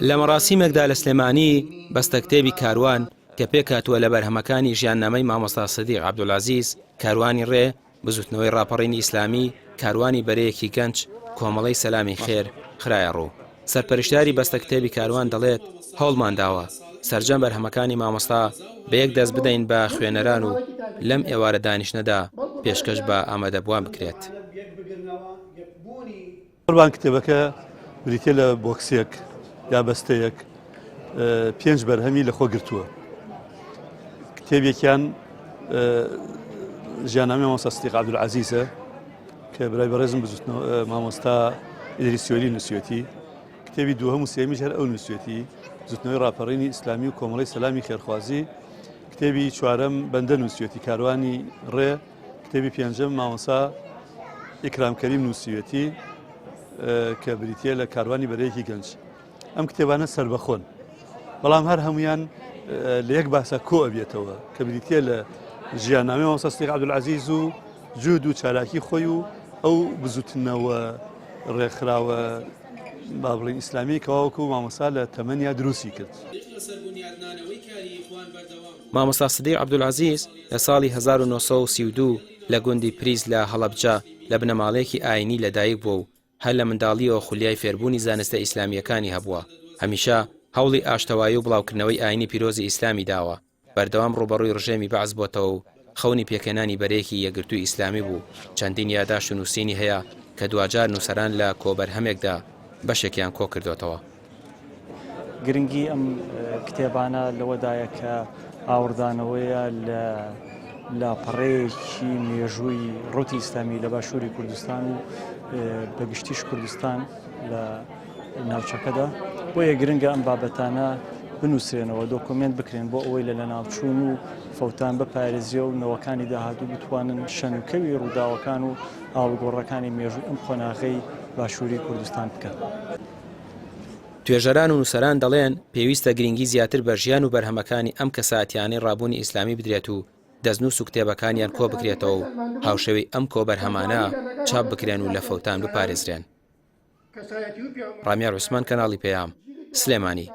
لە مەراسیمێکدا لە سلێمانی بەستە کتێبی کاروان کە پێکهاتووە لە بەرهەمەکانی ژیاننامەی مامۆستا سەدیق عەبدولعەزیز، کاروانی ڕێ، بزوتنەوەی ڕاپەڕینی ئیسلامی، کاروانی بەرەیەکی گەنج، کۆمەڵەی سەلامی خێر خرایە ڕوو. سەرپەرشتیاری بەستە کتێبی کاروان دەڵێت هەوڵمان داوە سەرجەم بەرهەمەکانی مامۆستا بە یەک دەست بدەین بە خوێنەران و لەم ئێوارە دانیشتنەدا پێشکەش بە ئامادەبووان بکرێت. قوربان کتێبەکە بریتە لە بۆکسێک یا بەستەیەک 5 بەرهەمی لەخۆ گرتووە. کتێبێکیان ژیاننامەی مامۆستا سەدیق عەبدولعەزیزە کە برای بەڕێزم مامۆستا ئیدریس وێلی نووسوێتی. کتێبی دووهەم و سێمیش هەر ئەو نووسوێتی، بزوتنەوەی ڕاپەڕینی ئیسلامی و کۆمەڵەی سەلامی خێرخوازی. کتێبی چوارەم بەندە نووسوێتی، کاروانی ڕێ. کتێبی پێنجەم مامۆستا ئیکرام کەریم نووسوێتی کە بریتە لە کاروانی بەرەیەکی گەنج. ئەم کتێبانە سربەخۆن، بەڵام هەر هەمویان لە یەک باسە کۆ ئەبێتەوە کە بریتە لە ژیاننامەی مامۆستا سەدیق عەبدولعەزیز و جود و چالاکی خۆی و ئەو بزوتنەوە ڕێکخراوە با بڵێن ئیسلامی کەواوەکو مامۆستا لە تەمەنیا دروستی کرد. مامۆستا سەدیق عەبدولعەزیز لە ساڵی 1932 لە گوندی پریز لە هەڵەبجە لە بنەماڵەیەکی ئاینی لەدایک بووە و هەر لە منداڵیەوە خولیای فێربوونی زانستە ئیسلامیەکانی هەبووە. هەمیشە هەوڵی ئاشتەوایی و بڵاوکردنەوەی ئاینی پیرۆزی ئیسلامی داوە. بەردەوام ڕوبەڕووی ڕژێمی بەعز بۆتەوە و خەونی پێکەنانی بەرەیەکی یەکگرتووی ئیسلامی بوو. چەندین یادداشت و نووسینی هەیە کە دوجار نووسەران لە کۆبەرهەمێکدا بەشێکیان کۆ کردوتەوە. گرنگی ئەم کتێبانە لەوەدایە کە ئاوردانەوەیە لە لاپەڕەیەکی مێژووی ڕوتی ئیسلامی لە باشووری کوردستان و بەگشتیش کوردستان لە ناوچەکەدا. بۆیە گرنگە ئەم بابەتانە بنووسێنەوە، دۆکۆمنت بکرێن بۆ ئەوەی لە ناوچوون و فەوتان بپارێزیە و نەوەکانی داهاتوو بتوانن شەنکەوی ڕووداوەکان و ئاڵگۆڕەکانی مێژووی ئەم خۆناغەی باشووری کوردستان بکەن. توێژەران و نووسەران دەڵێن پێویستە گرنگی زیاتر بە ژیان و بەرهەمەکانی ئەم کەساتیانەی ڕابوونی ئیسلامی بدرێت و دەستنووس و کتێبەکانیان کۆ بکرێتەوە و هاوشەوی ئەم کۆبەرهەمانە چاپ بکرێن و لە فەوتان بپارێزرێن. ڕامیار عوسمان، کەناڵی پێام، سلێمانی.